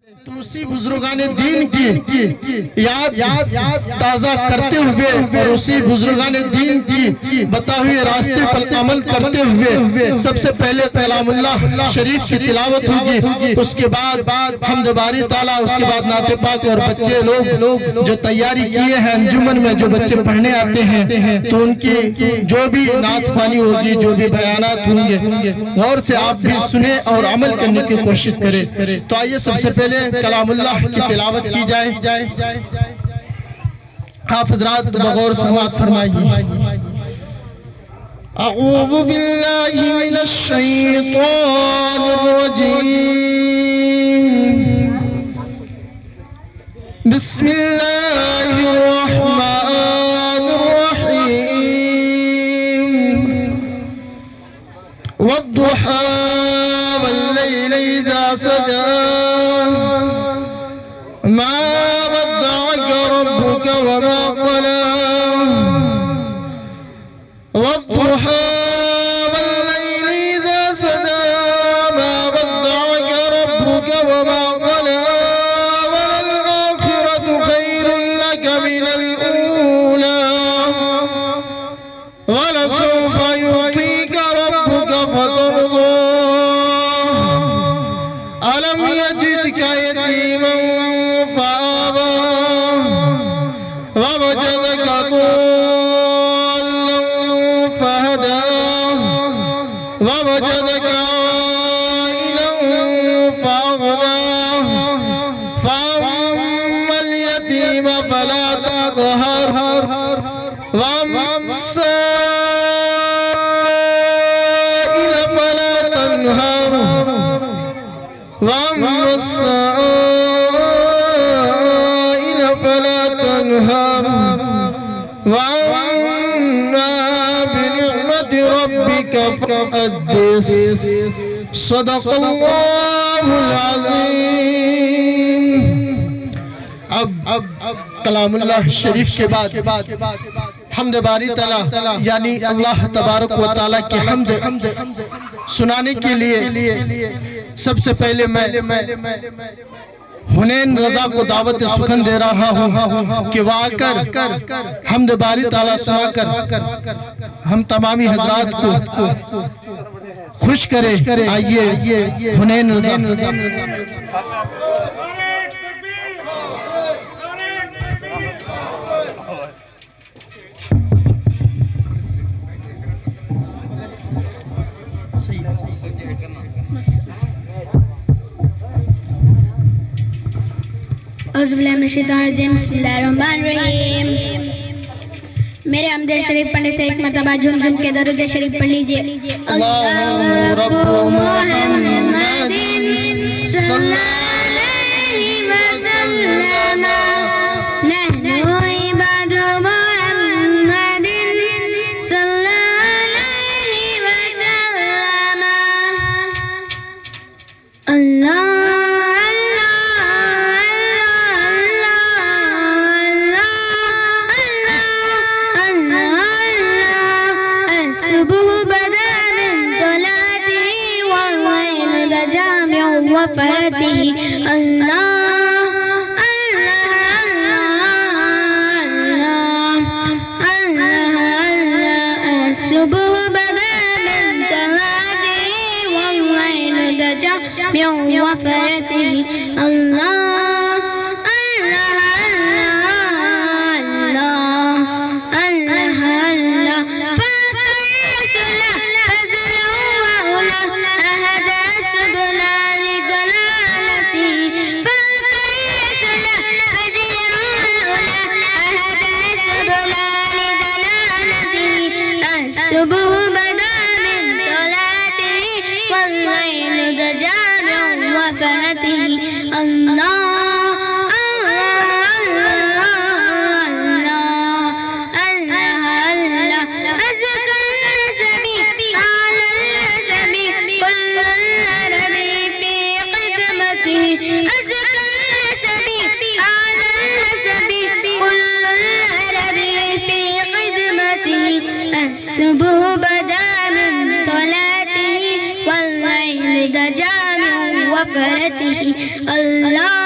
تو اسی بزرگان دین کی یاد تازہ کرتے ہوئے اور اسی بزرگان دین کی بتا ہوئے راستے پر عمل کرتے ہوئے سب سے پہلے کلام اللہ شریف کی تلاوت ہوگی، اس کے بعد حمد باری تعالیٰ، اس کے بعد نعت پاک، اور بچے لوگ جو تیاری کیے ہیں انجمن میں جو بچے پڑھنے آتے ہیں تو ان کی جو بھی نعت خوانی ہوگی، جو بھی بیانات ہوں گے، غور سے آپ بھی سنیں اور عمل کرنے کی کوشش کریں۔ تو آئیے سب سے پہلے کلام اللہ کی تلاوت کی جائے۔ آپ حضرات بغور سماعت فرمائیے۔ اعوذ باللہ من الشیطان الرجیم، بسم اللہ الرحمن الرحیم، والضحى والليل إذا سجى ما ودعك ربك وما قلى، والضحى والليل إذا سجى ما ودعك ربك وما قلى، وللآخرة خير لك من الأولى، ولسوف يعطيك ربك فترضى، ألم يجدك يتيما فآوى، ووجدك ضالا فهدى، ووجدك عائلا فأغنى، فأما اليتيم فلا تقهر، وأما السائل فلا تنهر، وأما السائل فلا تنهر، وأما بنعمة ربك فحدث۔ صدق اللہ العظیم۔ اب کلام اللہ شریف کے بعد حمد باری تعالیٰ یعنی اللہ تبارک و تعالیٰ کی حمد سنانے کے لیے سب سے پہلے میں حنین رضا کو دعوت سخن دے رہا ہوں کہ وہ آ کر حمد باری تعالیٰ سنا کر ہم تمامی حضرات کو خوش کرے۔ آئیے حنین رضا۔ اعوذ باللہ من الشیطان الرجیم، بسم اللہ الرحمن الرحیم۔ میرے حمد شریف پڑھنے سے ایک مرتبہ جھم جھم کے درود شریف پڑھ لیجئے۔ اللہ رب محمد صلی اللہ علیہ وسلم، نحن عباد محمد صلی اللہ علیہ وسلم، اللہ وفاته، اللہ الصبح بدا من طلعته والليل دجى من وفاته، اللہ صبح بدا من طلعته والليل دجى من وفاته، اللہ صبح بدا من طلعته والليل دجى من وفرته اللہ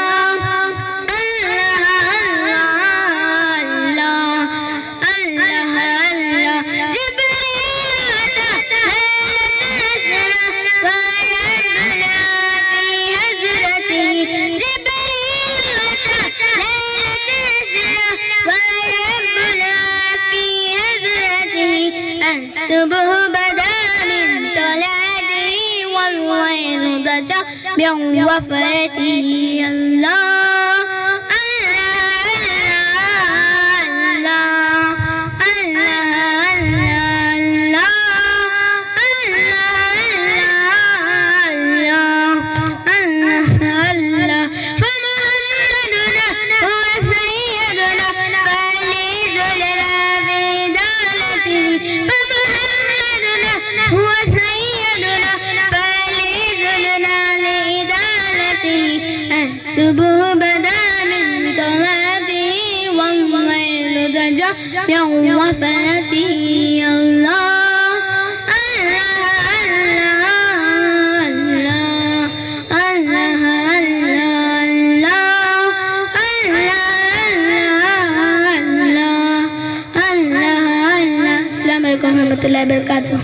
صبح بدا من طلعته والويل ضجع من وفرته الله صبح بدا من طلعته والليل ضجع من وفرته الله السلام علیکم ورحمۃ اللہ وبرکاتہ.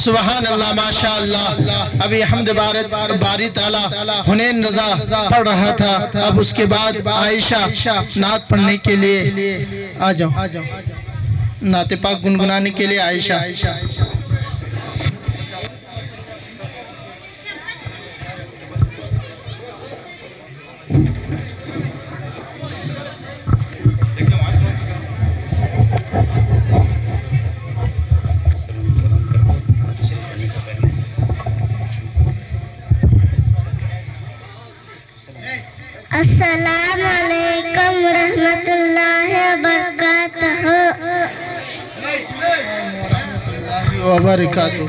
سبحان اللہ ماشاء اللہ. ابھی حمد باری تعالیٰ حنین رضا پڑھ رہا تھا. اب اس کے بعد عائشہ نعت پڑھنے کے لیے آ جاؤ. نعت پاک گنگنانے کے لیے عائشہ. السلام علیکم ورحمۃ اللہ وبرکاتہ.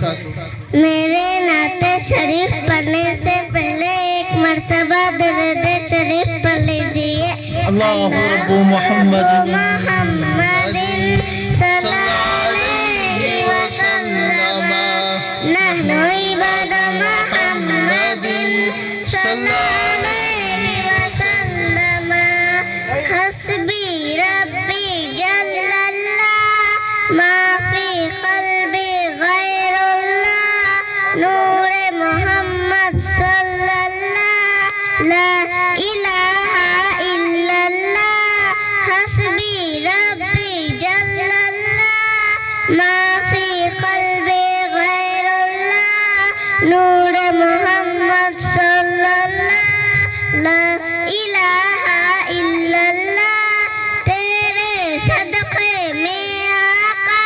میرے نعت شریف پڑھنے سے پہلے ایک مرتبہ درود شریف پڑھ لیجیے. اللہ رب محمد صلی اللہ علیہ وسلم نحن عباد محمد صلی اللہ حسبی ربی جل اللہ ما فی قلبی غیر اللہ نور محمد صلی اللہ لا الہ الا اللہ حسبی ربی جل اللہ ما فی قلبی غیر اللہ نور محمد صلی اللہ لا الہ الا اللہ. تیرے صدقے میں آقا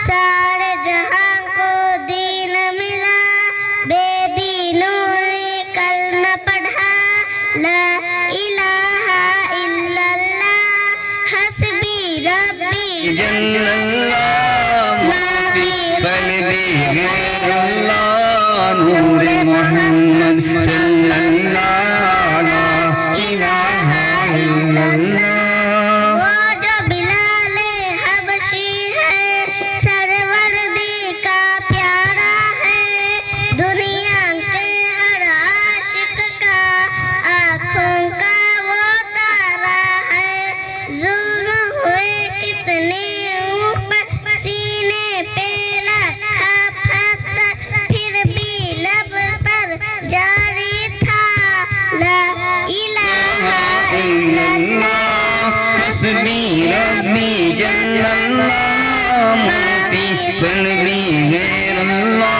سارے جہاں کو دین ملا. بے دینوں نے کلمہ پڑھا لا الہ الا اللہ حسبی ربی جل اللہ ما فی قلبی غیر اللہ نور محمد صلی اللہ لا الہ الا اللہ. وہ جو بلال حبشی ہے سروردی کا پیارا ہے دنیا کے ہر عاشق کا آنکھوں کا وہ تارا ہے. ظلم ہوئے کتنے اوپر سینے پہ رکھا پتھر پھر بھی لب پر جاری تھا لا الہ الا اللہ حسبی ربی جل اللہ ما فی قلبی غیر اللہ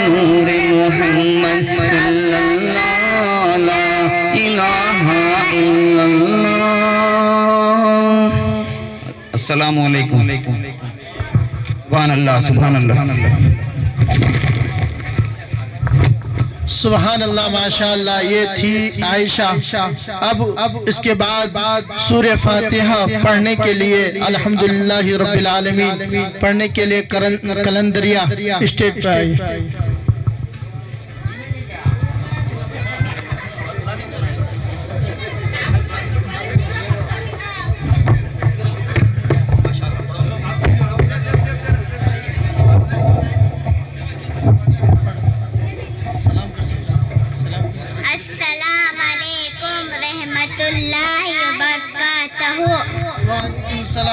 نور محمد صلی اللہ لا الہ الا اللہ. السلام علیکم. سبحان اللہ سبحان اللہ. سبحان اللہ ماشاء اللہ. یہ تھی عائشہ. اب اس کے بعد سورہ فاتحہ پڑھنے کے لیے الحمدللہ رب العالمین پڑھنے کے لیے کلندریہ اسٹیج پہ آئی.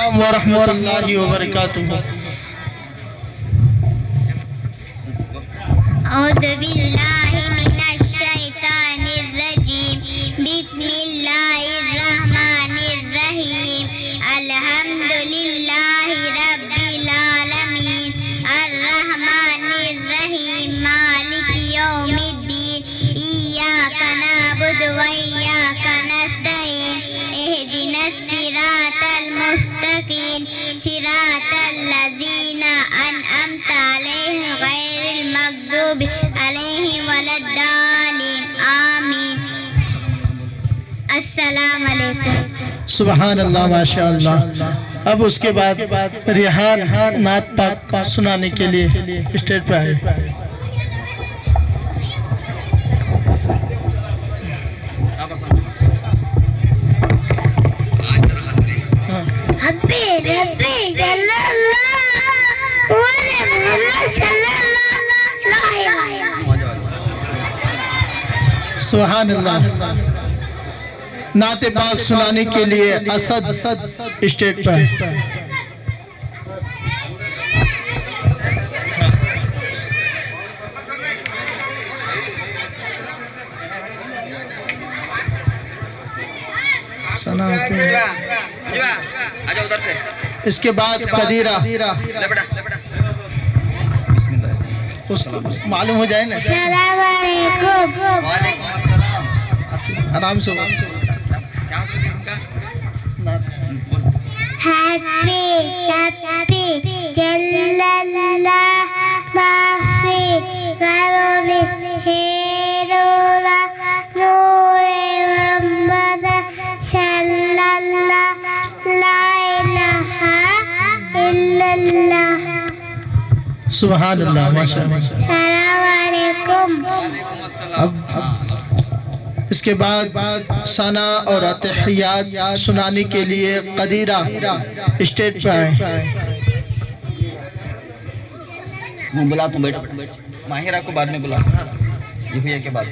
السلام ورحمۃ اللہ وبرکاتہ. أعوذ بالله من الشيطان الرجيم بسم الله الرحمن الرحيم الحمد لله رب العالمين الرحمن الرحيم مالك يوم الدين إياك نعبد وإياك نستعين اهدنا الصراط المستقيم صراط الذين أنعمت عليهم غير المغضوب عليهم ولا الضالين آمين. السلام علیکم. سبحان اللہ ماشاء اللہ. اب اس کے بعد ریحان نعت پاک کا سنانے کے لیے اسٹیج پہ آئے. حبی ربی صلی اللہ علیہ محمد صلی اللہ علیہ وسلم. سبحان اللہ. نعت پاک سنانے کے لیے اسد اسٹیج پہ آئے. سناتے ہیں. اس کے بعد قدیرہ اس کو معلوم ہو جائے نا. السلام علیکم. آرام سے ہیپی ہیپی جل اللہ معافی کرونی ہیرورا نور محمد صلی اللہ لا الہ الا اللہ. سبحان اللہ ماشاء اللہ. السلام علیکم. اب اس کے بعد ثنا اور اتحیات سنانے کے لیے قدیرہ اسٹیج پہ آئے. بلا تم بیٹھو. ماہرہ کو بعد میں بلا. یہ ہوئی کے بعد.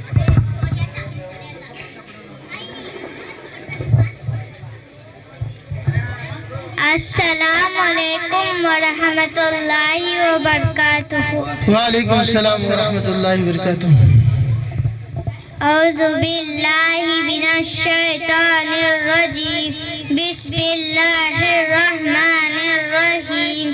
السلام علیکم ورحمۃ اللہ وبرکاتہ. وعلیکم السلام ورحمۃ اللہ وبرکاتہ. اعوذ باللہ من الشیطان الرجیم بسم اللہ الرحمن الرحیم.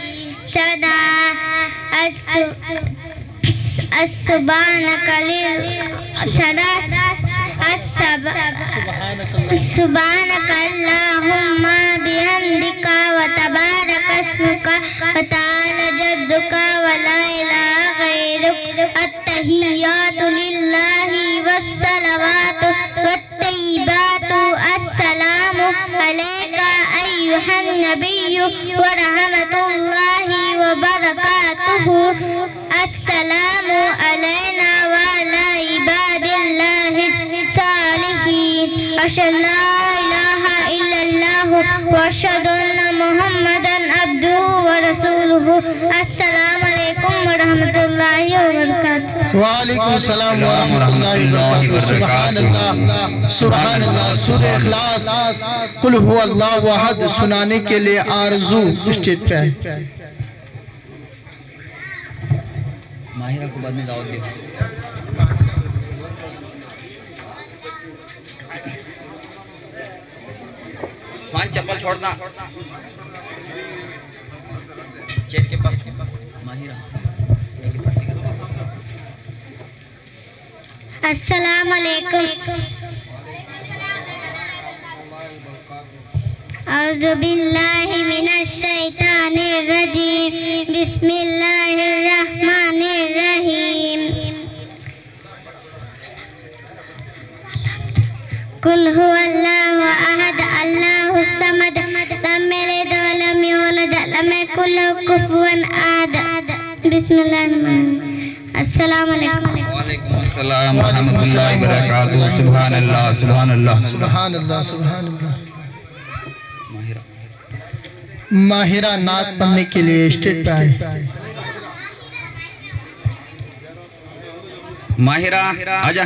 سبحانك اللهم بحمدك وتبارك اسمك وتعالى جدك ولا إله غيرك. التحيات لله والصلوات والطيبات. السلام عليك أيها النبي ورحمة الله وبركاته. السلام علينا وعلى عباد الله الصالحين. أشهد أن لا إله إلا الله وأشهد أن محمدا عبده ورسوله. السلام عليكم ورحمة الله وبركاته. وعلیکم السلام ورحمۃ اللہ وبرکاتہ. سبحان اللہ سبحان اللہ. سورہ اخلاص قل هو اللہ احد سنانے کے لیے آرزو اسٹیج پہ آئے. ماہرہ کو بعد میں دعوت دے. خان چپل چھوڑنا. چیٹ کے پاس ماہرہ. السلام علیکم. اعوذ باللہ من الشیطان الرجیم بسم اللہ الرحمن الرحیم. قل هو اللہ احد اللہ الصمد لم یلد ولم یولد ولم یکن له کفوا احد. بسم اللہ الرحمن الرحیم. السلام علیکم. وعلیکم السلام ورحمۃ اللہ وبرکاتہ. سبحان اللہ سبحان اللہ سبحان اللہ سبحان اللہ. ماہرہ نعت پڑھنے کے لیے اسٹیج پہ آئے. ماہرہ آجا.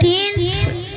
3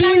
3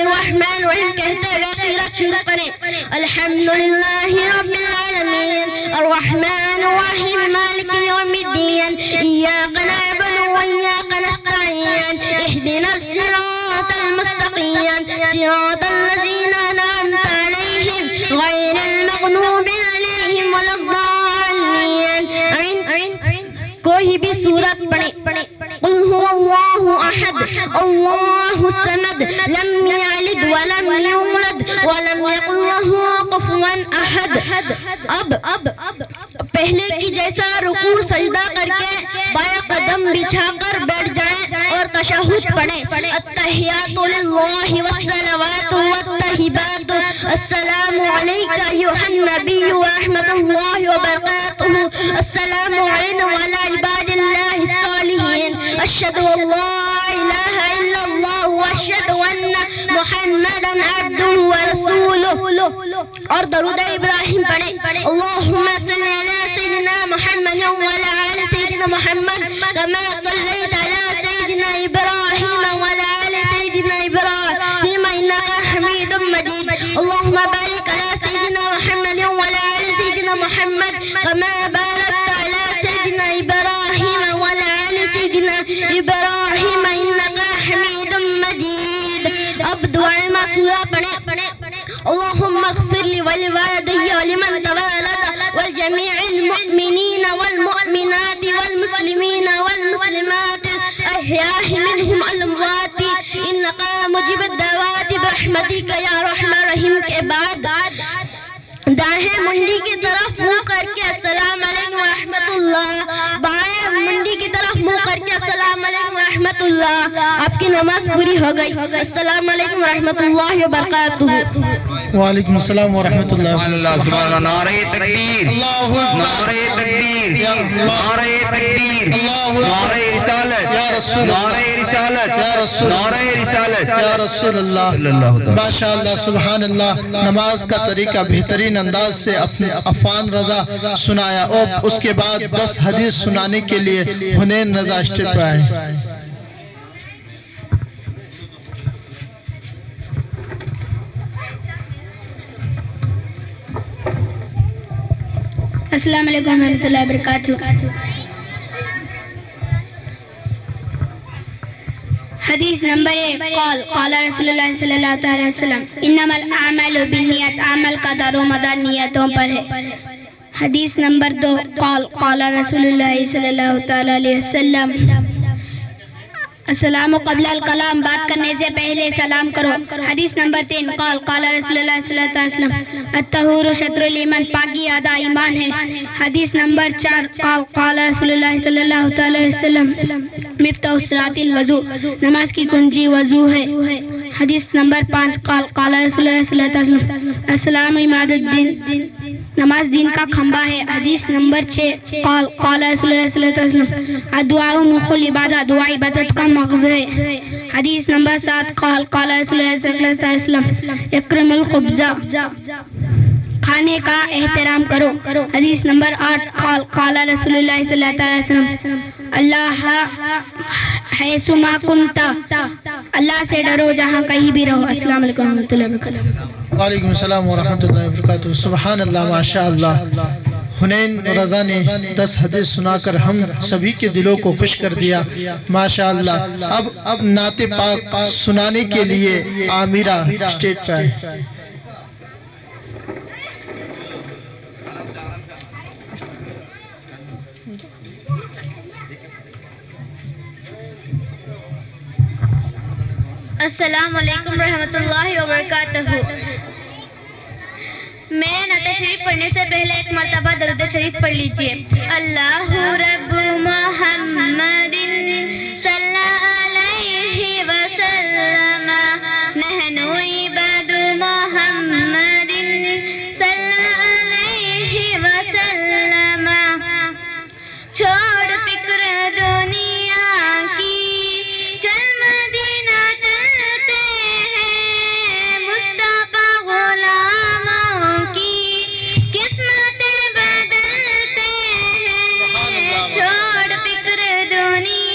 الرحمن الرحیم کہتے ہوئے قرات شروع کریں. الحمدللہ رب العالمین الرحمن الرحیم مالک یوم الدین ایاک نعبد وایاک نستعین اهدنا الصراط المستقیم صراط الذین انعمت علیہم غیر المغضوب علیہم ولا الضالین. کوئی بھی سورت پڑھیں. قل هو اللہ احد اللہ الصمد لم یلد ولم یولد ولم یکن له کفوا احد. اب پہلے کی جیسا رکوع سجدہ کر کے بایاں قدم بچھا کر بیٹھ جائیں اور تشہد پڑھیں. التحیات للہ والصلوات والطیبات السلام علیک ایھا النبی ورحمۃ اللہ وبرکاتہ السلام علینا وعلی عباد اللہ الصالحین اشہد ان لا الہ الا اللہ واشہد ان محمدا عبدہ ورسولہ. اور درود ابراہیم پڑھیں. اللہم صل علی سیدنا محمد وعلی آل سیدنا محمد کما صلیت علی سیدنا ابراہیم وعلی آل سیدنا ابراہیم انک حمید مجید. اللہم بارک علی سیدنا محمد وعلی آل سیدنا محمد کما بارکت علی سیدنا ابراہیم وعلی آل سیدنا ابراہیم انک حمید مجید. اب دعائے معصورہ پڑھیں. اللہم اغفر لی ولوالدی ولمن تولد والجمیع المؤمنین والمؤمنات والمسلمین والمسلمات الاحیاء منہم الاموات انک مجیب الدعوات برحمتک یا رحمن الرحیم کے بعد دائیں منڈی کی طرف منہ کر کے السلام علیکم ورحمۃ اللہ، بائیں منڈی کی طرف منہ کر کے السلام علیکم ورحمۃ اللہ. آپ کی نماز پوری ہو گئی. السلام علیکم ورحمۃ اللہ وبرکاتہ. وعلیکم السلام ورحمۃ اللہ. اللہ سبحانہ. نعرہ تکبیر، نعرہ تکبیر، نعرہ تکبیر، نعرہ رسالت، نعرہ رسالت، نعرہ رسالت یا رسول اللہ. ماشاءاللہ سبحان اللہ. نماز کا طریقہ بہترین انداز سے عفان رضا سنایا اور اس کے بعد 10 حدیث سنانے کے لیے حنین رضا اسٹیج پر آئے. السلام علیکم ورحمۃ اللہ وبرکاتہ. حدیث نمبر 1 قال رسول اللہ صلی اللہ علیہ وسلم انما الاعمال بالنیات. عمل کا دار و مدار نیتوں پر ہے. حدیث نمبر 2 قال رسول اللہ صلی اللہ علیہ وسلم السلام قبل الکلام. بات کرنے سے پہلے سلام کرو. حدیث نمبر 3 قال رسول اللہ صلی اللہ علیہ وسلم الطہور شطر الایمان. پاکی آدھا ایمان ہے. حدیث نمبر 4 قال رسول اللہ صلی اللہ علیہ وسلم مفتاح الصلاۃ الوضو. نماز کی کنجی وضو ہے. حدیث نمبر 5 قال رسول اللہ صلی اللہ علیہ وسلم السلام عماد الدین. نماز دین کا کھمبا ہے. حدیث نمبر 6 قال رسول اللہ صلی اللہ علیہ وسلم الدعاء مخ العبادہ. دعا عبادت کا مغز ہے. حدیث نمبر 7 قال رسول اللہ صلی اللہ علیہ وسلم اکرم الخبز. کھانے کا احترام کرو. حدیث نمبر 8 قال رسول اللہ صلی اللہ علیہ وسلم اللہ حیثما کنتا. اللہ سے ڈرو جہاں کہیں بھی رہو. السلام علیکم ورحمۃ اللہ وبرکاتہ. وعلیکم السلام ورحمۃ اللہ وبرکاتہ. سبحان اللہ ماشاءاللہ. حنین رضا نے 10 حدیث سنا کر ہم سبھی کے دلوں کو خوش کر دیا ماشاءاللہ. اب نعت پاک سنانے کے لیے عامرہ اسٹیج پر آئے. السلام علیکم رحمۃ اللہ وبرکاتہ. میں نعت شریف پڑھنے سے پہلے ایک مرتبہ درود شریف پڑھ لیجئے. اللہ رب محمد صلی علیہ وسلم نحن عباد محمد صلی علیہ وسلم. چھوڑ فکر دنیا کی چل مدینہ چلتے ہیں. مصطفیٰ غلاموں کی قسمتیں بدلتے ہیں. چھوڑ فکر دنیا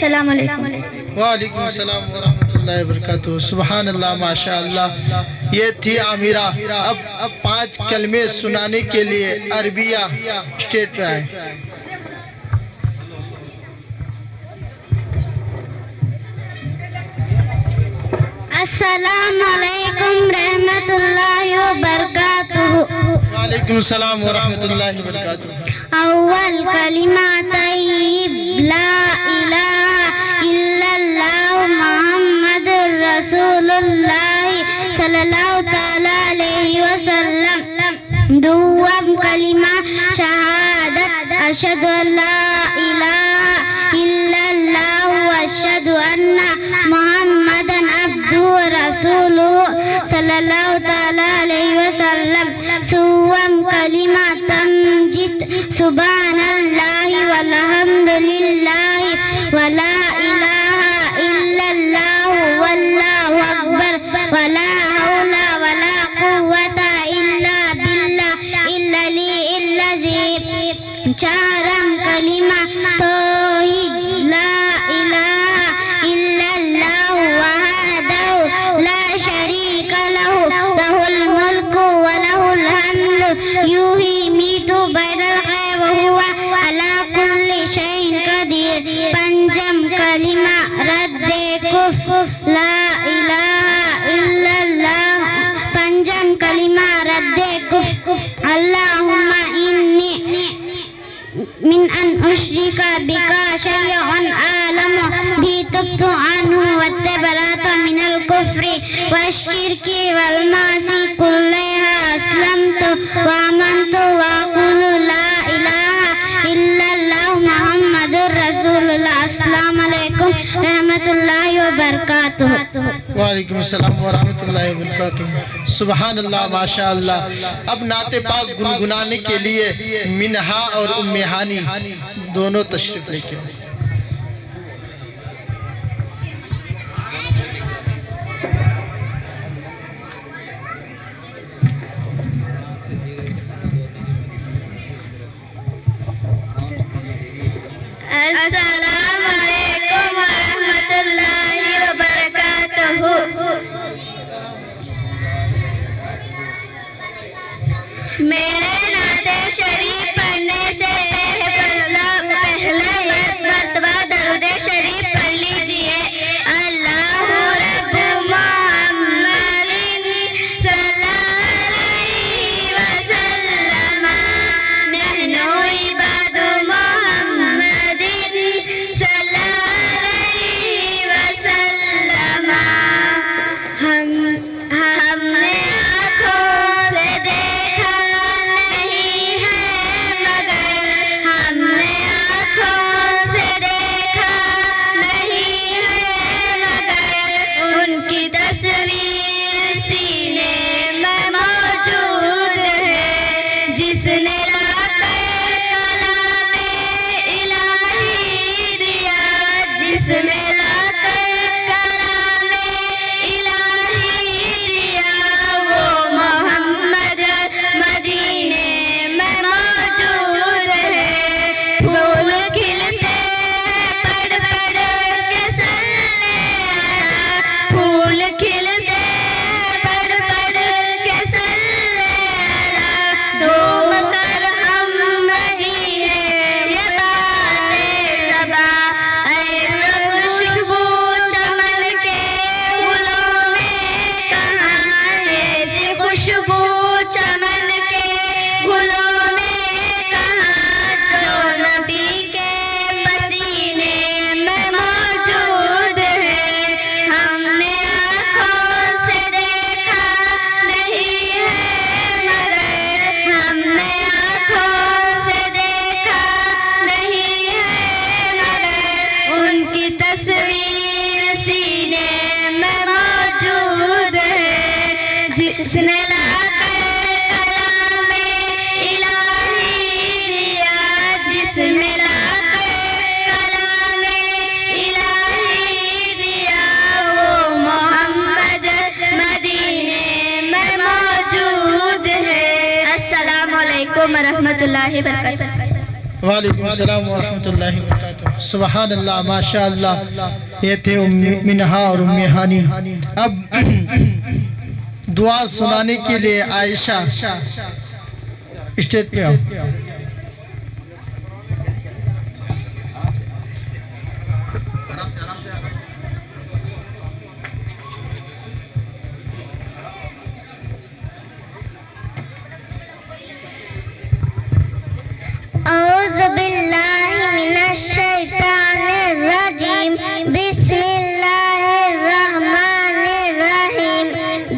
السلام علیکم. وعلیکم السلام ورحمۃ اللہ وبرکاتہ. سبحان اللہ، ماشاء اللہ. یہ تھی عامرہ. اب 5 کلمے سنانے کے لیے عربیہ اسٹیج پہ آئے. السلام علیکم رحمت اللہ وبرکاتہ. وعلیکم السلام ورحمۃ اللہ وبرکاتہ. اول کلمہ طیب لا الہ الا اللہ محمد رسول اللہ صلی اللہ تعالی علیہ وسلم. دوم کلمہ شہادت اشہد ان لا الہ الا اللہ واشہد ان محمدا عبدہ رسولہ صلی اللہ تعالی علیہ وسلم. سوم کلمہ تمجید سبحان اللہ والحمد للہ ولا الہ الا اللہ واللہ اکبر ولا حول ولا قوة الا باللہ العلی العظیم. چارم کلمہ توحید لا الہ الا اللہ وحدہ لا شریک لہ لہ الملک ولہ الحمد یحیی ویمیت بین الحی وہو علی کل شیء قدیر. پنجم کلمہ رد کفر لا الہ الا اللہ. پنجم کلمہ رد کفر اللہم انی من ان اشرک بک شیئا اعلم بھی تبت عنہ واتبرأت من الکفر والشرک والمعاصی کلها اسلمت وآمنت واقول لا الہ الا اللہ محمد رسول اللہ. السلام علیکم رحمت اللہ وبرکاتہ. وعلیکم السلام ورحمۃ اللہ وبرکاتہ. سبحان اللہ، ماشاء اللہ. اب نعت پاک گنگنانے کے لیے منہا اور ام ہانی دونوں تشریف لے کے آئے. السلام علیکم ورحمۃ اللہ وبرکاتہ. میرے نعت شریف پڑھنے سے پہلے مرتبہ درود شریف پڑھ لیجئے. اللہ رب محمد صلی علیہ وسلم نحن عباد محمد صلی علیہ وسلم. ہم نے آنکھوں سے دیکھا نہیں ہے مگر ہم نے آنکھوں سے دیکھا نہیں ہے مگر ان کی تصویر سینے میں موجود ہے. جس نے لا کر کلام الہی دیا، جس نے لا کر کلام الہی دیا، وہ محمد مدینے میں موجود ہے. پھول کھلتے ہیں پڑھ پڑھ کے صلی علی، پھول کھلتے ہیں پڑھ پڑھ کے صلی علی. ڈوب کر ہم رہی ہے یہ باتیں صبا، ایسا خوشبو چمن کے گلوں میں کہاں، ایسی خوشبو چمن کے گلوں میں کہاں، جو نبی کے پسینے میں موجود ہے. ہم نے آنکھوں سے دیکھا نہیں ہے مگر ہم نے آنکھوں سے دیکھا نہیں ہے مگر ان کی تصویر سینے میں موجود ہے. جس نے لا کر کلام الہی دیا، جس نے لا کر کلام الہی دیا، وہ محمد مدینے میں موجود ہے. السلام علیکم ورحمۃ اللہ وبرکاتہ. وعلیکم السلام ورحمۃ اللہ وبرکاتہ. سبحان اللہ ماشاء اللہ. یہ تھے منہا اور ہانی. اب دعا سنانے کے لیے عائشہ اسٹیج پہ آؤ. اعوذ باللہ من الشیطان الرجیم بسم اللہ الرحمن الرحیم.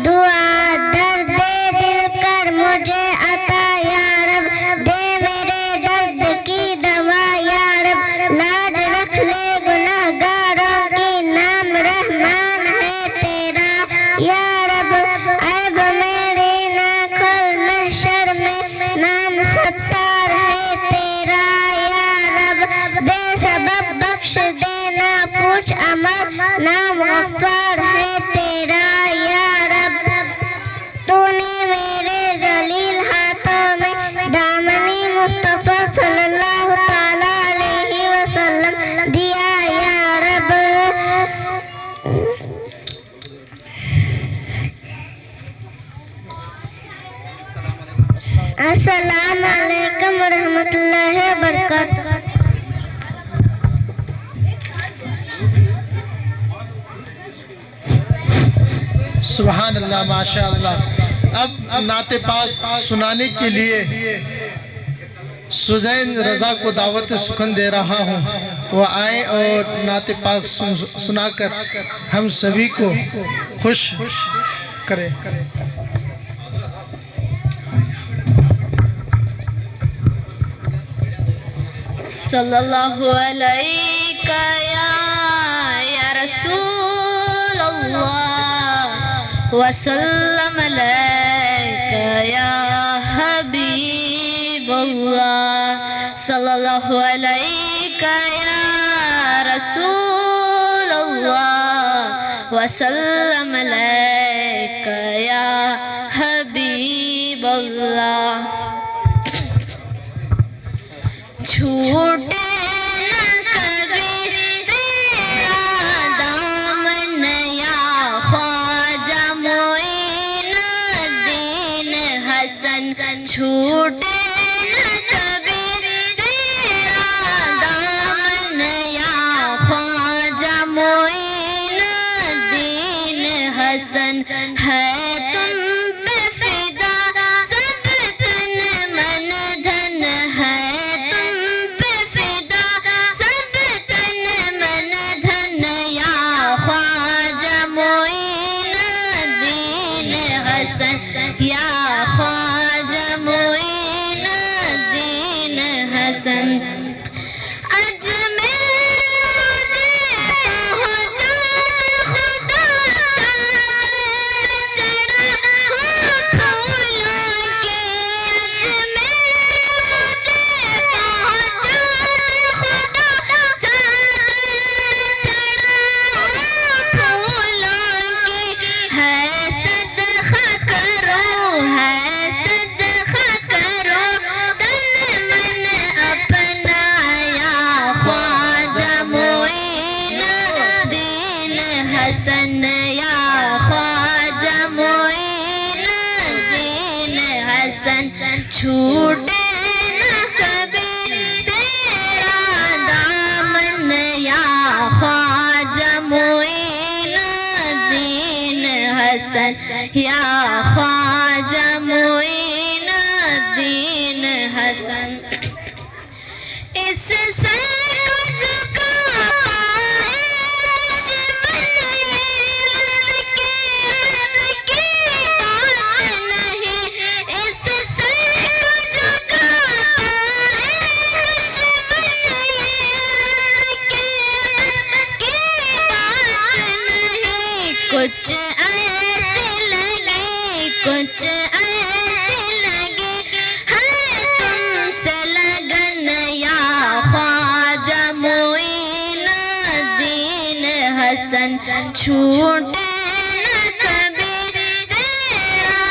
دعا درد دل کر مجھے عطا یا رب، دے میرے درد کی دوا یا رب. لاج رکھ لے گناہگاروں کی، نام رحمان ہے تیرا یا رب. عیب میرے نہ کھول محشر میں، نام ستار ہے تیرا یا رب. بے سبب بخش دینا پوچھ عمل، نام غفار ہے تیرا یا رب. تو نے میرے ذلیل ہاتھوں میں دامنی مصطفیٰ صلی اللہ تعالیٰ علیہ وسلم دیا یا رب. السلام علیکم ورحمۃ اللہ وبرکاتہ. سبحان اللہ ماشاء اللہ. اب نعت پاک سنانے کے لیے سزین رضا کو دعوت سخن دے رہا ہوں. وہ آئیں اور نعت پاک سنا کر ہم سبھی کو خوش کریں. صلی اللہ علیہ یا رسول اللہ، وسلم علیکہ یا حبیب اللہ. صلی اللہ علیہ یا رسول اللہ، وسلم علیکہ یا حبیب اللہ. چھوٹے نہ کبھی تیرا دامن یا خواجہ معین الدین حسن. چھوٹے نہ کبھی تیرا دامن یا خواجہ معین الدین حسن. ہے تم پہ فدا سب تن من دھن، ہے یا خواجہ معین الدین حسن. اجمیر مجھے پہنچا خدا چاند چڑھا ہوں پھولوں کی. اجمیر مجھے پہنچا خدا چاند چڑھا ہوں پھولوں کی. ہے صدقہ کرو، ہے صدقہ کرو تن من اپنا یا خواجہ معین الدین حسن. یا خواجہ معین الدین حسن. چھوٹے نہ کبھی تیرا دامن یا خواجہ معین الدین حسن. یا خواجہ معین الدین حسن. اس سر کو جھکا پائے دشمن، اس کی بات نہیں. اس سر کو جھکا پائے دشمن، اس کی بات نہیں. کچھ ایسی لگی، کچھ ایسی لگی ہے تم سے لگن یا خواجہ معین الدین حسن. چھوٹے نہ کبھی تیرا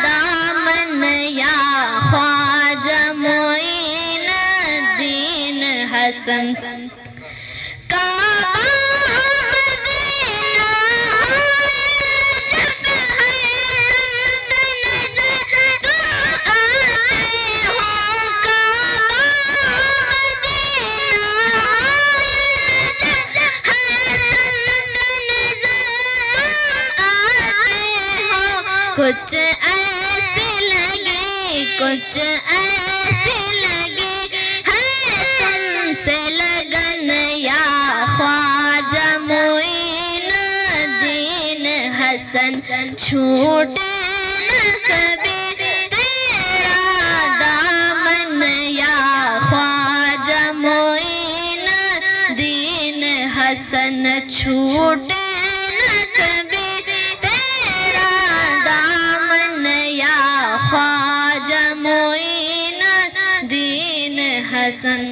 دامن یا خواجہ معین الدین حسن. حسن کعبہ مدینہ نجف ہے سمت نظر تم آتے ہو کعبہ مدینہ نجف ہے سمت نظر تم آتے ہو کچھ ایسے لگے کچھ ایسے لگے ہے تم سے لگن یا خواجہ معین الدین حسن چھوٹے نہ کبھی تیرا دامن یا خواجہ معین الدین حسن چھوٹے نہ کبھی تیرا دامن یا خواجہ معین الدین حسن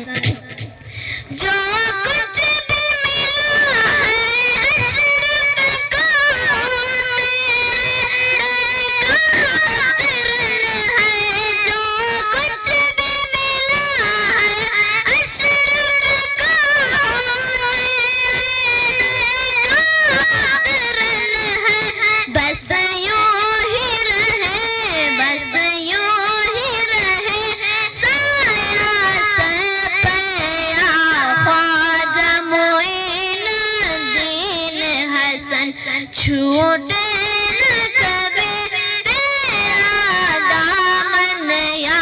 جو کچھ بھی ملا ہے اشرف کو تیرے قدرن ہے جو کچھ بھی ملا ہے اشرف کو تیرے قدرن ہے بس یوں ہی رہے بس یوں ہی رہے سایہ سے پیا خواجہ معین الدین حسن چھوٹے نہ کبھی تیرا دامن یا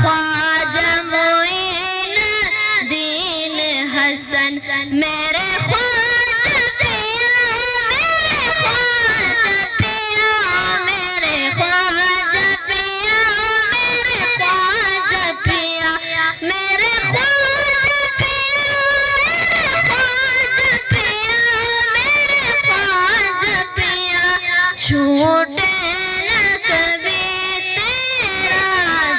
خواجہ معین الدین حسن میرے خواجہ پیا میرے خواجہ پیا میرے خواجہ پیا میرے خواجہ پیا میرے خواجہ پیا میرے خواجہ پیا میرے خواجہ پیا چھوٹے نہ کبھی تیرا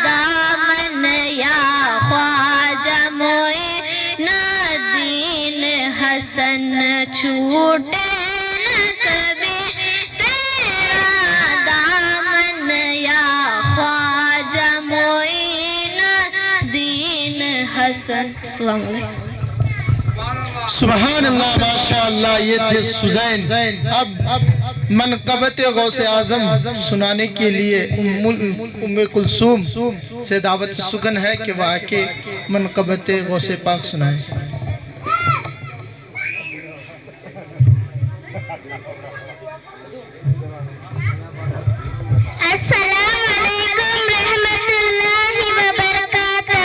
دامن یا خواجہ معین الدین حسن چھوٹے نہ کبھی تیرا دامن یا خواجہ معین الدین حسن السلام علیکم سبحان اللہ ماشاء اللہ یہ تھے سزین اب منقبت غوث اعظم سنانے کے لیے ام کلثوم سے دعوت سکن ہے کہ وہ آکے منقبت غوث پاک سنائیں السلام علیکم رحمت اللہ وبرکاتہ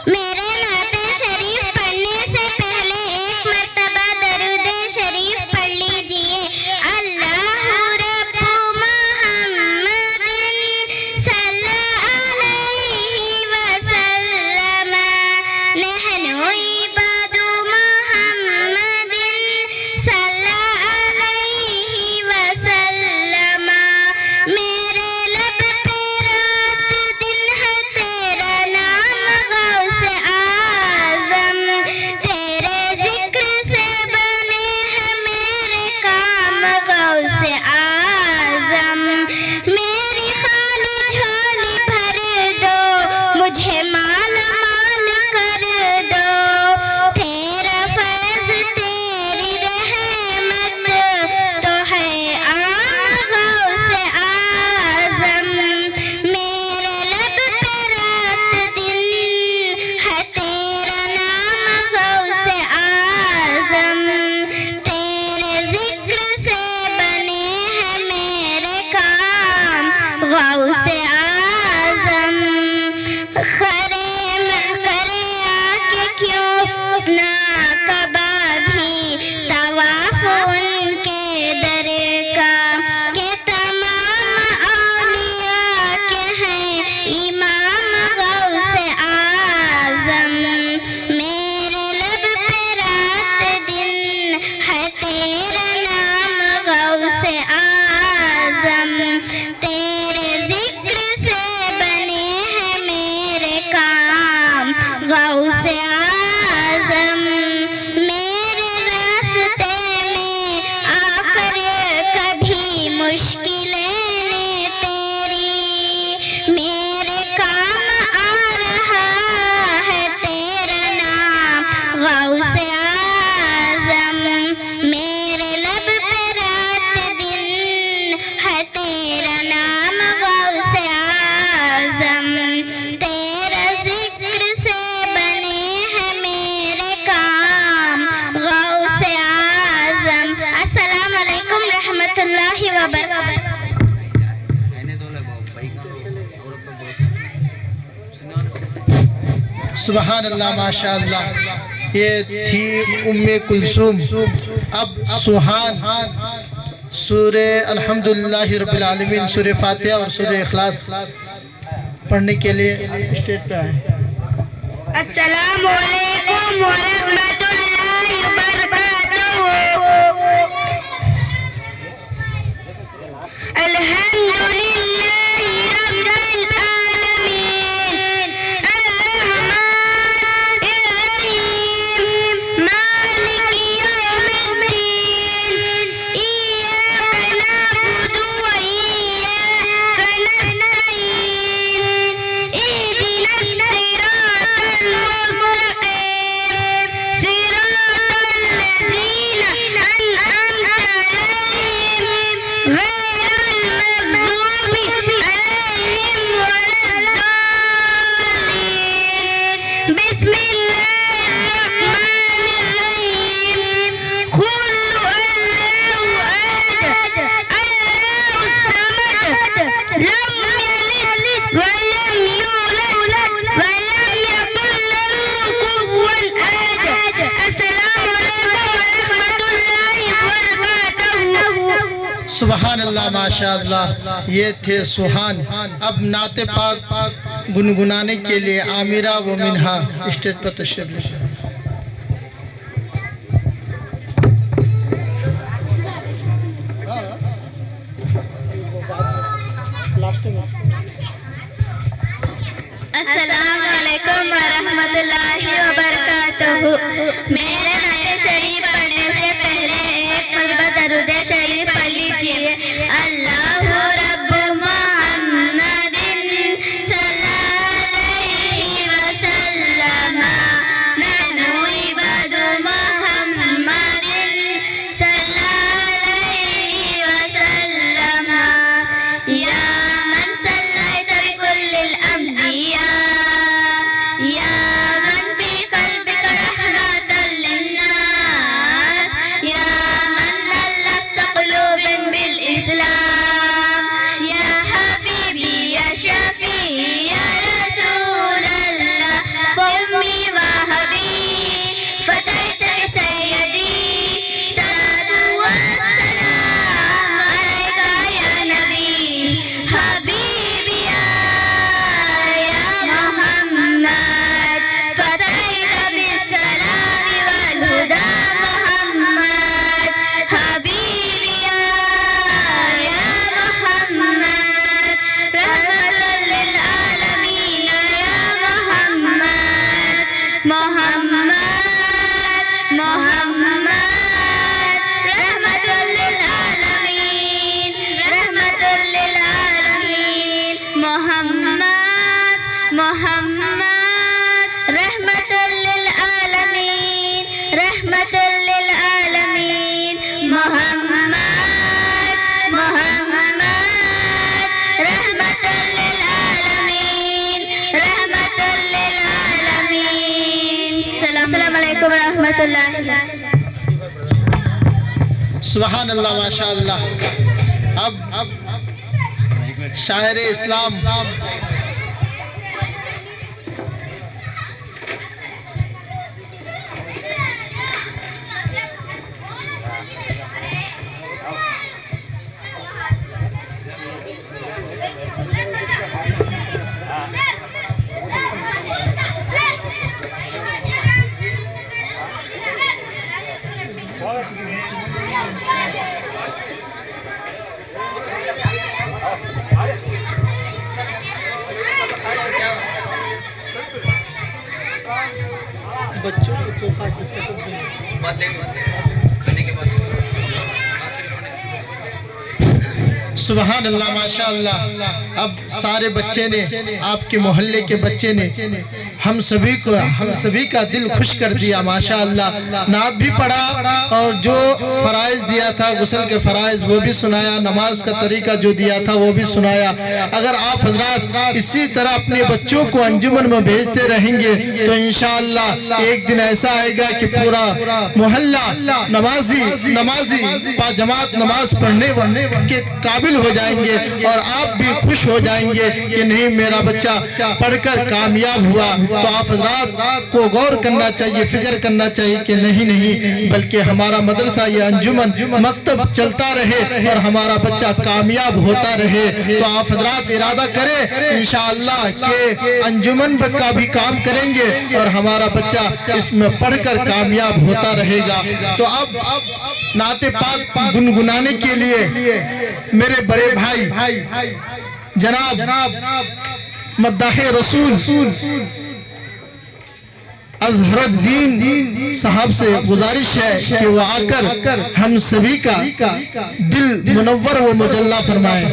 میرے نعت شریف پڑھنے سے پہلے ایک مرتبہ درود شریف پڑھ لیجئے اللہ رب محمد صلی علیہ وسلم نحن عباد محمد صلی علیہ وسلم میرے لب پہ رات دن ہے تیرا نام غوث اعظم تیرے ذکر سے بنے ہیں میرے کام غوث اعظم میری خالی جھولی بھر دو مجھے مال مال کر دو تیرا فیض تیری رحمت تو ہے عام غوث اعظم میرے لب پہ رات دن ہے تیرا نام غوث اعظم تیرے ذکر سے بنے ہیں میرے کام غوث اعظم خرے کرے آکے کیوں نہ کبھی طواف ان کے در کا کہ تمام اولیاء کے ہیں امام غوث اعظم میرے لب پہ رات دن ہے تیرا نام غوث اعظم تیرے ذکر سے بنے ہیں میرے کام غوث اعظم میرے راستے میں آ کر کبھی مشکلیں نے تیری میرے کام سبحان اللہ ماشاء اللہ. یہ تھی ام کلثوم. اب سبحان سورہ الحمدللہ رب العالمین، سورہ فاتحہ اور سورہ اخلاص پڑھنے کے لیے اسٹیج پہ آئے. السلام علیکم ورحمۃ اللہ وبرکاتہ. الحمدللہ رب العالمین الرحمن الرحیم مالک یوم الدین ایاک نعبد و ایاک نستعین اهدنا الصراط المستقیم صراط الذین أنعمت عليهم غير المغضوب عليهم ولا الضالين. بسم الله الرحمن الرحيم. قل الله أحد الله الصمد لم يلد ولم يولد ولم يكن له كفوا أحد. السلام عليكم ورحمة الله وبركاته. سبحان اللہ ماشاء اللہ. یہ تھے سبحان. اب نعت پاک گنگنانے کے لیے عامرہ و منہا اسٹیج پر تشریف لے جائیں. السلام علیکم ورحمۃ اللہ وبرکاتہ. میرے نعت شریف پڑھنے سے پہلے ایک مرتبہ درود شریف پڑھ لیجیے. اللہ رب محمد صلی علیہ وسلم نحن عباد محمد صلی علیہ وسلم یا من صلیت بكل الأنبياء يا من في قلبك رحمة للناس يا من ألفت قلوب بالإسلام يا حبيبي يا شفيعي يا رسول الله فأمي وهبي فتيتك سيدي صلاة والسلام عليك يا نبي حبيبي يا محمد فتيت بالسلام والهدى محمد حبيبي يا محمد رحمة للعالمين يا محمد محمد رحمة للعالمين رحمة للعالمين محمد رحمة للعالمين رحمة للعالمين محمد رحمة للعالمين رحمة للعالمين. السلام علیکم ورحمۃ اللہ. سبحان اللہ ماشاء اللہ. اب شاعر اسلام بچوں کو تحفہ سبحان اللہ ماشاء اللہ. اب سارے بچے نے، آپ کے محلے کے بچے نے ہم سبھی کا دل خوش کر دیا ماشاء اللہ. نعت بھی پڑھا اور جو فرائض دیا تھا، غسل کے فرائض وہ بھی سنایا، نماز کا طریقہ جو دیا تھا وہ بھی سنایا. اگر آپ حضرات اسی طرح اپنے بچوں کو انجمن میں بھیجتے رہیں گے تو انشاءاللہ ایک دن ایسا آئے گا کہ پورا محلہ نمازی با جماعت نماز پڑھنے کے قابل ہو جائیں گے اور آپ بھی خوش ہو جائیں گے کہ نہیں میرا بچہ پڑھ کر کامیاب ہوا. تو آپ حضرات کو غور کرنا چاہیے, فکر کرنا چاہیے کہ نہیں بلکہ ہمارا مدرسہ یہ انجمن مکتب چلتا رہے اور ہمارا بچہ کامیاب ہوتا رہے. تو آپ حضرات ارادہ کریں انشاءاللہ کہ انجمن کا بھی کام کریں گے اور ہمارا بچہ اس میں پڑھ کر کامیاب ہوتا رہے گا. تو اب نعت پاک گنگنانے کے لیے میرے بڑے بھائی جناب مداح رسول اظہر الدین صاحب سے گزارش ہے کہ وہ آ کر ہم سبھی کا دل منور و مجلہ فرمائے.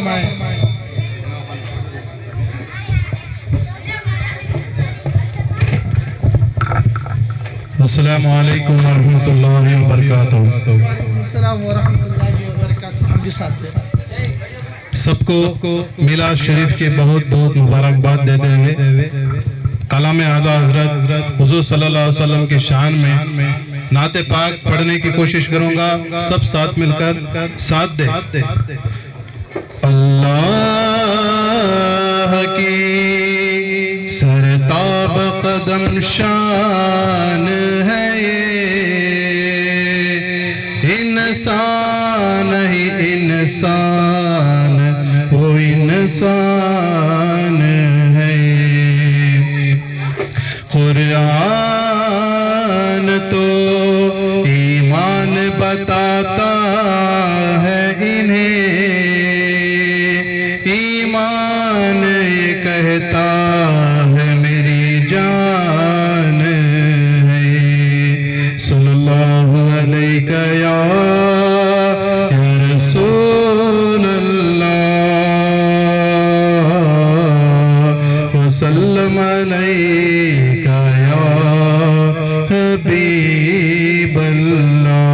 السلام علیکم ورحمۃ اللہ وبرکاتہ. السلام ورحمۃ اللہ وبرکاتہ. ہم بھی ساتھ سب کو میلاد شریف کے بہت بہت مبارکباد دیتے ہوئے کلام اعلیٰ حضرت حضور صلی اللہ علیہ وسلم کے شان میں نعت پاک پڑھنے کی کوشش کروں گا. سب ساتھ مل کر ساتھ دے. اللہ کی سرتاب قدم شان ہے انسان ہی انسان وہ انسان ہے. قرآن تو ایمان بتاتا ہے انہیں, ایمان یہ کہتا ہے میری جان ہے. صلی اللہ علیہ یا رسول اللہ وسلم علیہ یا حبیب اللہ.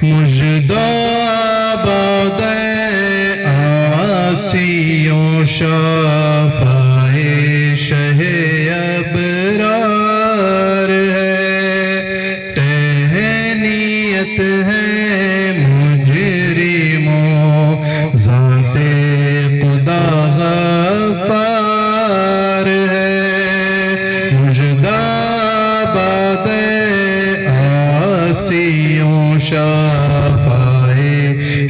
مجدہ باد آسیوں شفائے شہ ابرار ہے, ٹہنیت ہے مجرموں ذات خدا غفار ہے. مجدہ باد آسیوں شفائے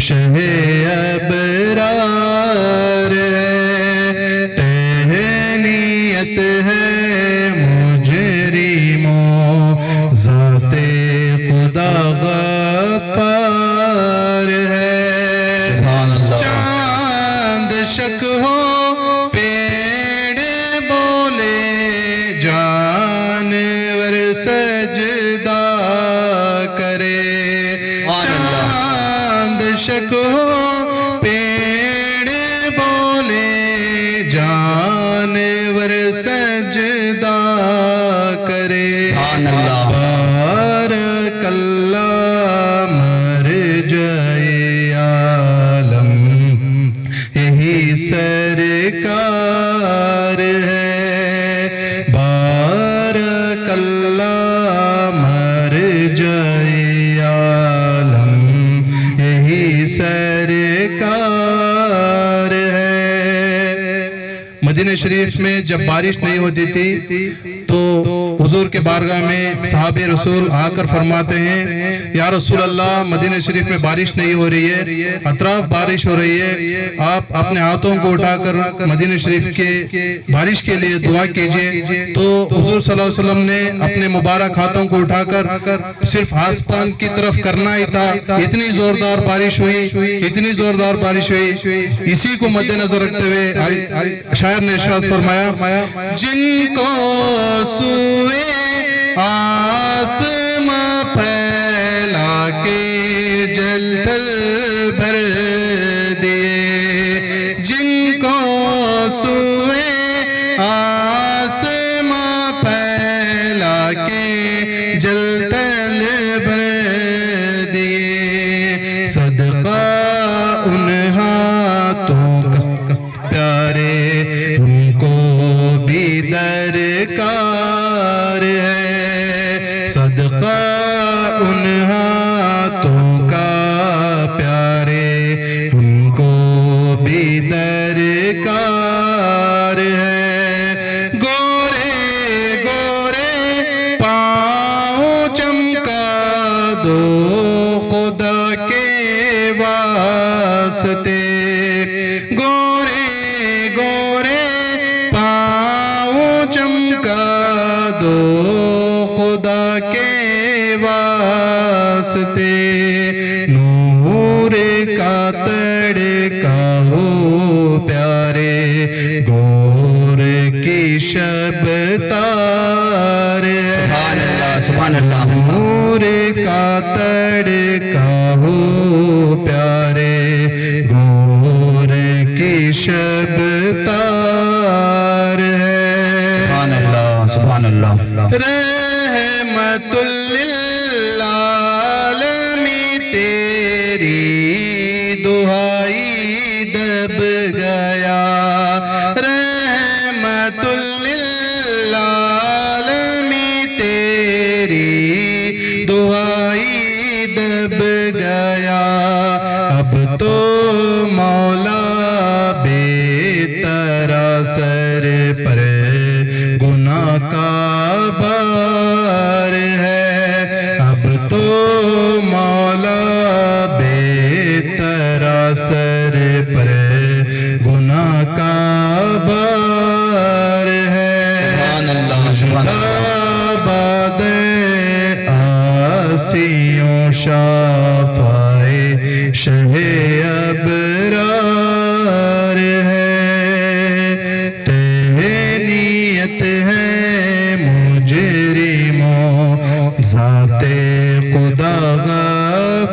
شہ ابرار ہے, ٹہنیت ہے مجرموں ذات خدا غفار ہے. چاند شک ہو پیڑ بولے جانور سجدہ کرے. چاند شک ہو پیڑ بولے جانور سجدہ کرے. بارک اللہ مرجع عالم یہی سرکار ہے. بارک اللہ مرجع عالم یہی سرکار ہے. مدینہ شریف میں جب بارش نہیں ہوتی تھی تو حضور کے بارگاہ میں صحابہ رسول آ کر فرماتے ہیں یا رسول اللہ مدینہ شریف میں بارش نہیں ہو رہی ہے, اطراف بارش ہو رہی ہے, آپ اپنے ہاتھوں کو اٹھا کر مدینہ شریف کے بارش کے لیے دعا کیجئے. تو حضور صلی اللہ علیہ وسلم نے اپنے مبارک ہاتھوں کو اٹھا کر صرف آسمان کی طرف کرنا ہی تھا. اتنی زوردار بارش ہوئی, اتنی زوردار بارش ہوئی. اسی کو مد نظر رکھتے ہوئے شاعر نے ارشاد فرمایا جن کو سوئے آسماں پھیلا کے جل تھل بھر دیے. جن کو سوئے آسماں پھیلا کے جل تھل بھر دیے. صدقہ ان ہاتھوں کا پیارے ان کو بھی درکار ہے. صدقہ ان ہاتھوں کا پیارے غور کی شب تار ہے سبحان اللہ نور کا تڑکا ہو پیارے غور کی شب تار ہے سبحان اللہ رحمت للعالمین تیری دہائی دب گیا رحمت للعالمین تیری دہائی دب گیا اب تو مولا بے ترا سر پر گناہ کا بار ہے اب تو مولا بے ترا سر پر گناہ کا بار ہے آباد آسیوں شافائے شہ ابرار ہے تہنیت ہے مجرموں ذات خدا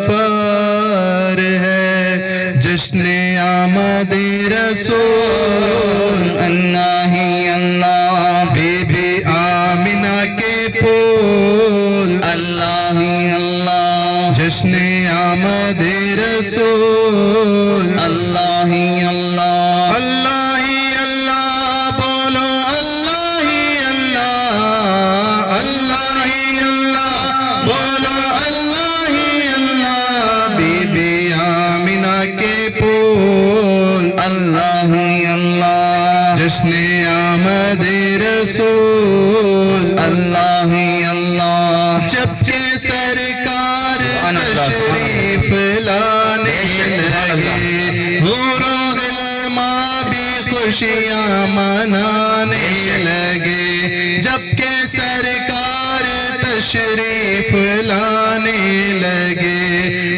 غفار ہے جشن آمد رسول اللہ ہی اللہ بی بی آمنہ کے پھول اللہ ہی اللہ جشن آمد رسول اللہ ہی اللہ اللہ ہی اللہ بولو اللہ ہی اللہ اللہ ہی اللہ بولو اللہ ہی اللہ بی بی آمنہ کے پھول اللہ ہی اللہ جشن آمد رسول اللہ ہی اللہ جب کہ سرکار تشریف لانے لگے حور و غلماں بھی خوشیاں منانے لگے جب کہ سرکار تشریف لانے لگے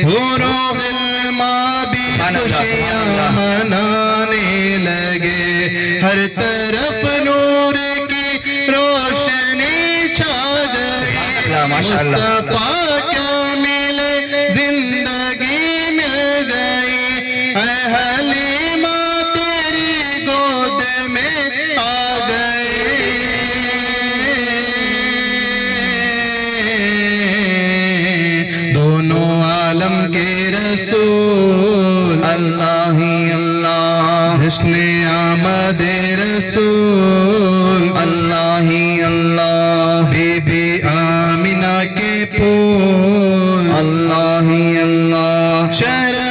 حور و غلماں بھی خوشیاں منانے لگے ہر طرف نور کی روشنی چھا گئی مصطفیٰ کیا ملے زندگی مل گئی اے حلیمہ تیری گود میں آ گئے دونوں عالم کے رسول اللہ ہی اللہ جشن آمد رسول اللہ ہی اللہ بی بی آمنہ کے پھول اللہ ہی اللہ شرع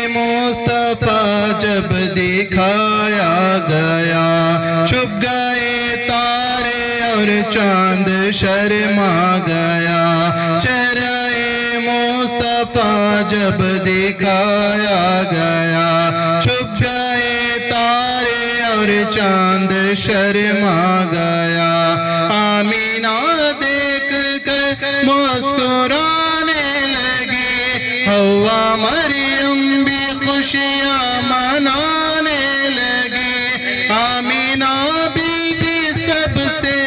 مصطفیٰ جب دکھایا گیا چھپ گئے تارے اور چاند شرما گیا شرع مصطفیٰ جب دکھایا گیا چھپ گئے تارے اور چاند شرما گیا آمینہ دیکھ کر مسکرانے لگی حوا مریم بھی خوشیاں منانے لگی آمینہ بی بی سب سے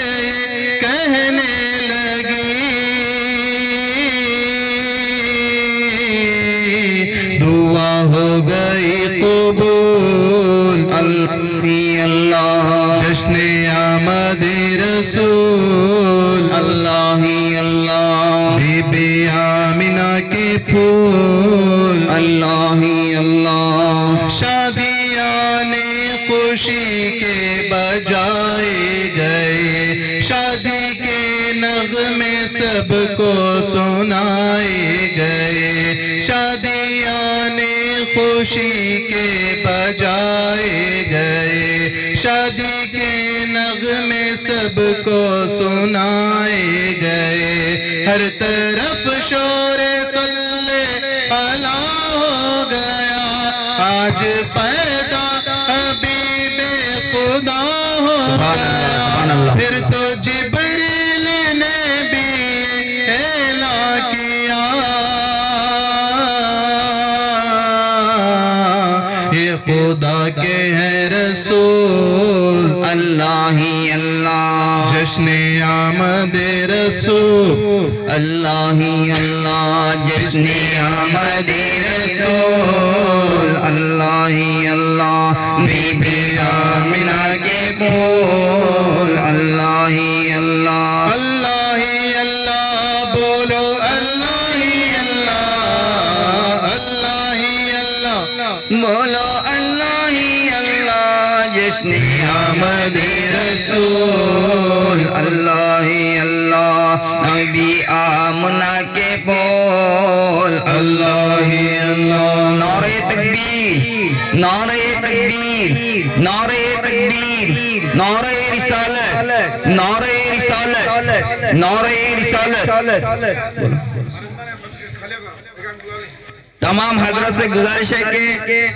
کہنے لگی دعا ہو گئی قبول اللہ جشن آمد رسول اللہ ہی اللہ بی بی آمنہ کے پھول اللہ ہی اللہ شادیاں نے خوشی کے بجائے گئے شادی کے نغمے سب کو سنائے گئے شادیاں نے خوشی کے بجائے گئے شادی کے نغمے سب کو سنائے گئے ہر طرف شور صلی اللہ ہو گیا آج پیدا حبیب خدا ہو گیا پھر تو جبریل نے بھی اعلان کیا یہ خدا کے ہیں رسول اللہ اللہ جشن آمد رسول اللہ اللہ جشن آمد رسول اللہ اللہ بی بی آمنہ کے پھول اللہ اللہ اللہ اللہ بولو اللہ اللہ اللہ بولو اللہ اللہ جشن آمد رسول اللہ اللہ نبی آمنہ کے پھول اللہ اللہ نعرہ تکبیر نعرہ تکبیر نعرہ تکبیر نعرہ رسالت نعرہ رسالت نعرہ رسالت تمام حضرت سے گزارش ہے کہ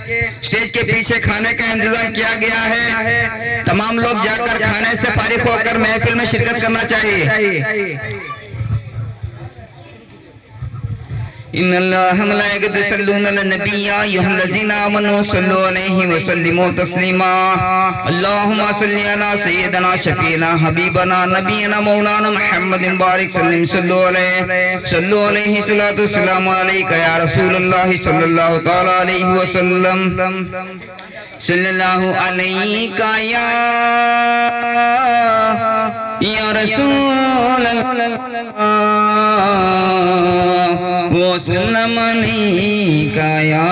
سٹیج کے پیچھے کھانے کا انتظام کیا گیا ہے تمام لوگ جا کر کھانے سے فارغ ہو کر محفل میں شرکت کرنا چاہیے ان اللہ ملائکۃ یصلون علی النبی یا ایھا الذین آمنوا صلوا علیہ وسلموا تسلیما اللہم صلی علی سیدنا شفیعنا حبیبنا نبینا مولانا محمد بارک سلم صلوا علیہ صلاۃ والسلام علیک یا رسول اللہ صلی اللہ تعالی علیہ وسلم صلی اللہ علیک یا رسول اللہ وسلم علیک یا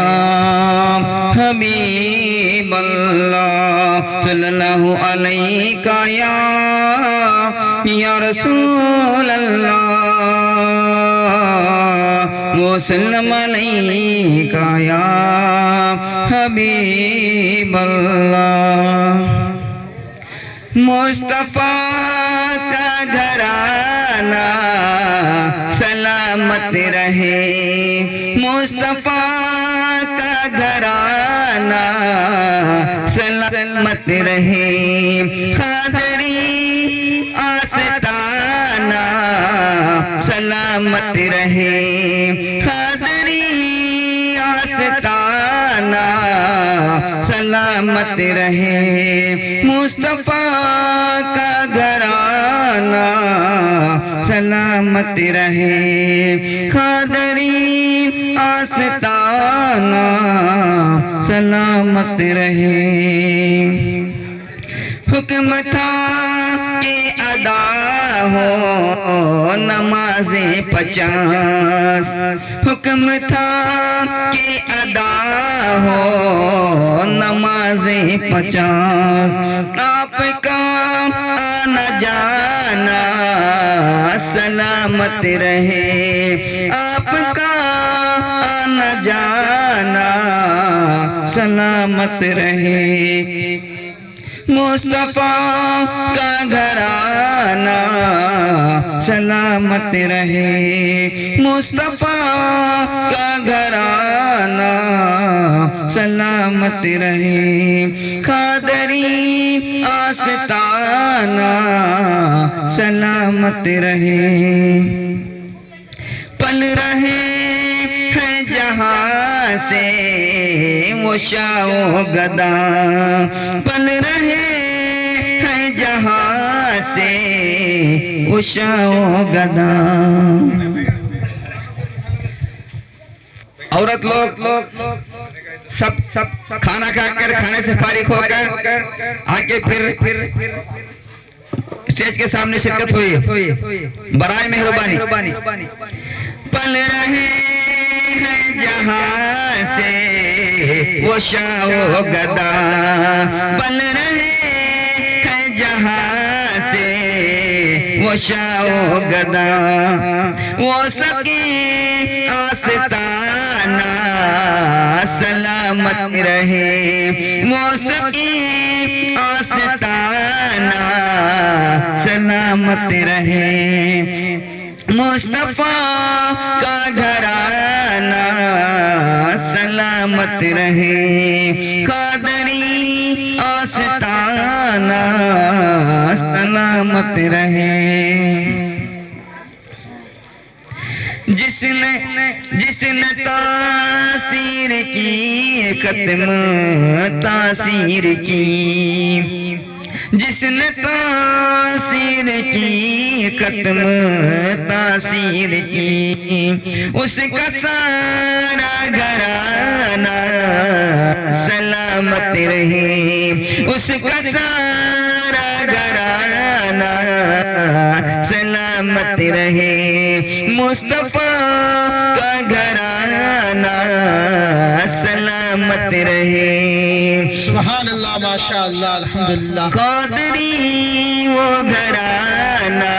حبیب اللہ صلی اللہ علیک یا رسول اللہ وسلم علیک یا حبیب اللہ مصطفیٰ کا گھرانہ سلامت رہے مصطفیٰ کا گھرانہ سلامت رہے قادری آستانہ سلامت رہے قادری آستانہ سلامت رہے مصطفیٰ کا گھرانہ سلامت رہے قادری آستانہ سلامت رہے حکم تھا کہ ادا ہو نماز 50 حکم تھا کہ ادا ہو نماز 50 آپ کا آنا جانا سلامت رہے آپ کا آنا جانا سلامت رہے مصطفیٰ کا گھرانہ سلامت رہے مصطفیٰ کا گھرانہ سلامت رہے قادری آستانہ سلامت رہے پل رہے ہیں جہاں سے وہ شاہ و گدا پل رہے ہیں جہاں سے وہ شاہ و گدا عورت لوگ سب کھانا کھا کر کھانے سے فارغ ہو کر آگے پھر اسٹیج کے سامنے شرکت ہوئی برائے مہربانی پل رہے ہیں جہاں سے وہ شاہ و گدا پل رہے ہیں جہاں سے وہ شاہ و گدا وہ سکی آستانہ سلامت رہے وہ سکی آستانہ سلامت رہے مصطفیٰ کا گھرانہ سلامت رہے قادری آستانہ سلامت رہے جس نے تاثیر کی ختم تاثیر کی جس نے تاثیر کی ختم تاثیر کی، اس کا سارا گھرانہ سلامت رہے، اس کا سارا گھرانہ سلامت رہے، مصطفیٰ کا گھرانہ سلامت رہے۔ سبحان اللہ، ماشاء اللہ، الحمدللہ۔ قادری وہ گھرانہ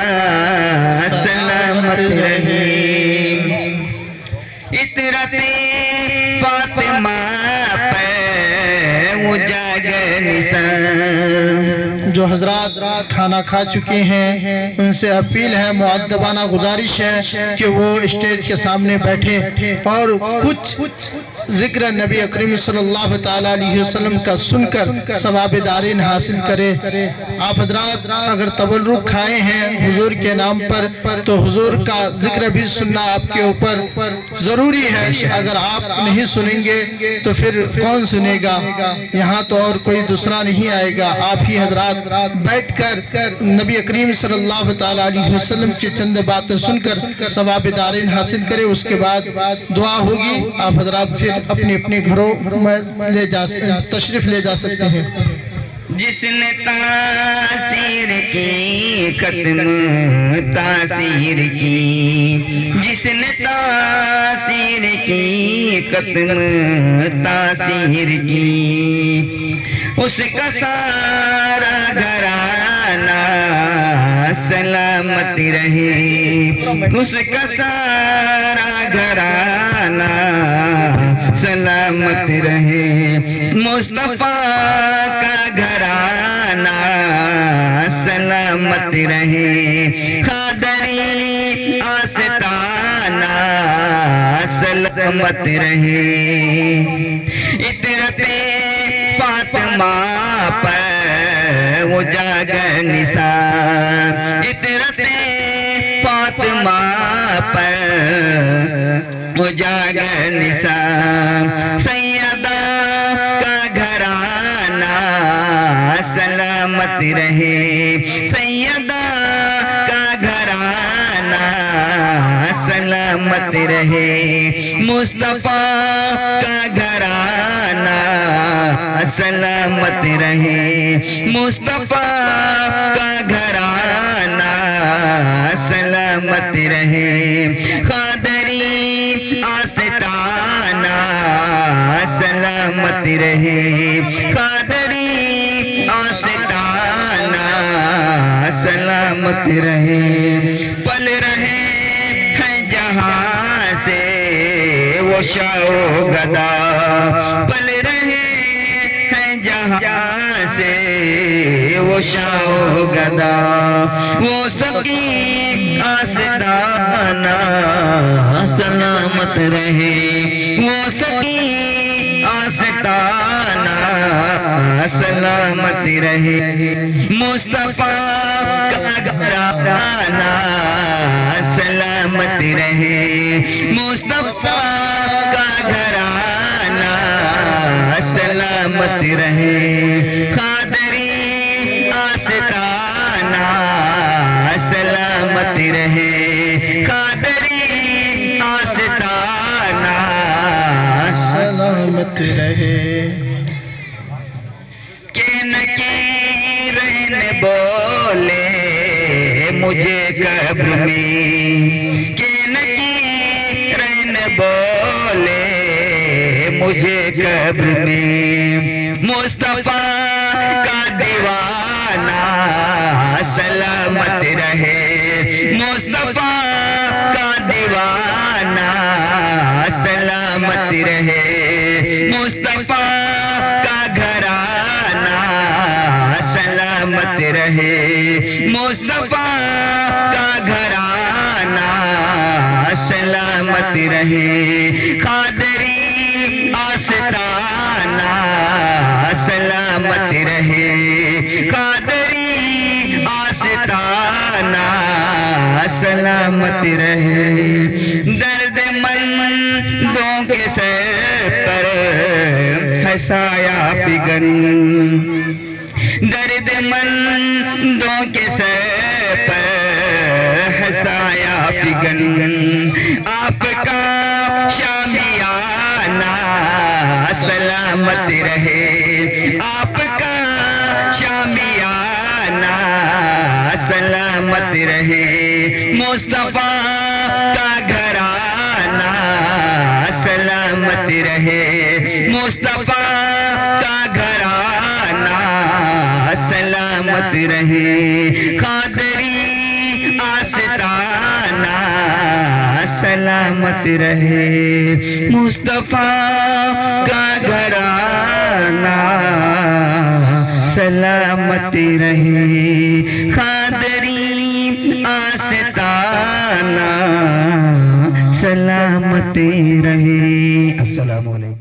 سلامت رہے، اطرت فاطمہ پہ اجاگ نثار۔ جو حضرات کھانا کھا چکے ہیں ان سے اپیل ہے، مؤدبانہ گزارش ہے کہ وہ اسٹیج کے سامنے بیٹھے اور کچھ ذکر نبی اکرم صلی اللہ تعالیٰ علیہ وسلم کا سن کر ثواب دارین حاصل کرے۔ آپ حضرات اگر تبرک کھائے ہیں حضور کے نام پر تو حضور کا ذکر بھی سننا آپ کے اوپر ضروری ہے۔ اگر آپ نہیں سنیں گے تو پھر کون سنے گا؟ یہاں تو اور کوئی دوسرا نہیں آئے گا۔ آپ ہی حضرات بیٹھ کر نبی کریم صلی اللہ تعالیٰ علیہ وسلم کی چند باتیں سن کر ثواب دارین حاصل کرے، اس کے بعد دعا ہوگی۔ آپ حضرات پھر اپنے اپنے گھروں میں تشریف لے جا سکتے ہیں۔ جس نے تاثیر کی ختم تاثیر کی، جس نے تاثیر کی ختم تاثیر کی، اس کا سارا گھرانہ سلامت رہے، اس کا سارا گھرانہ سلامت رہے، مصطفیٰ کا گھرانہ سلامت رہے، قادری آستانہ سلامت رہے، اطرت فاطمہ پر اجاگ نثار، اطرت فاطمہ پر اجاگ نثار، سیدہ کا گھرانہ سلامت رہے، سیدہ کا گھرانہ سلامت رہے، مصطفیٰ کا گھرانہ سلامت رہے، مصطفیٰ کا گھرانہ سلامت رہے، قادری آستانہ سلامت رہے، قادری آستانہ سلامت رہے، پل رہے ہیں جہاں سے وہ شاہ و گدا، پل رہے ہیں جہاں سے وہ شاہ و گدا، وہ سب کی آستانہ سلامت رہے، وہ سب کی آستانہ سلامت رہے، مصطفیٰ کا گھرانہ سلامت رہے، مصطفیٰ کا گھرانہ سلامت رہے، قادری آستانہ سلامت رہے، قادری آستانہ سلامت رہے۔ کہ نکیرین بولے مجھے قبر میں، کہ نکیرین بولے مجھے قبر میں، مصطفیٰ کا دیوانہ سلامت رہے، مصطفیٰ کا دیوانہ سلامت رہے، مصطفیٰ کا گھرانہ سلامت رہے، مصطفیٰ کا گھرانہ سلامت رہے، قادری آستانہ سلامت رہے، قادری آستانہ سلامت رہے، درد مندوں کے سر پر ہے سایہ فگن، درد مندوں کے سر پر ہے سایہ فگن آپ کا شامیانہ سلامت رہے آپ کا شامیانہ سلامت رہے مصطفیٰ کا گھرانہ سلامت رہے مصطفیٰ کا گھرانہ سلامت رہے قادری آستانہ سلامت رہے مصطفیٰ کا گھرانہ سلامت رہے قادری آستانہ سلامت رہے. السلام علیکم.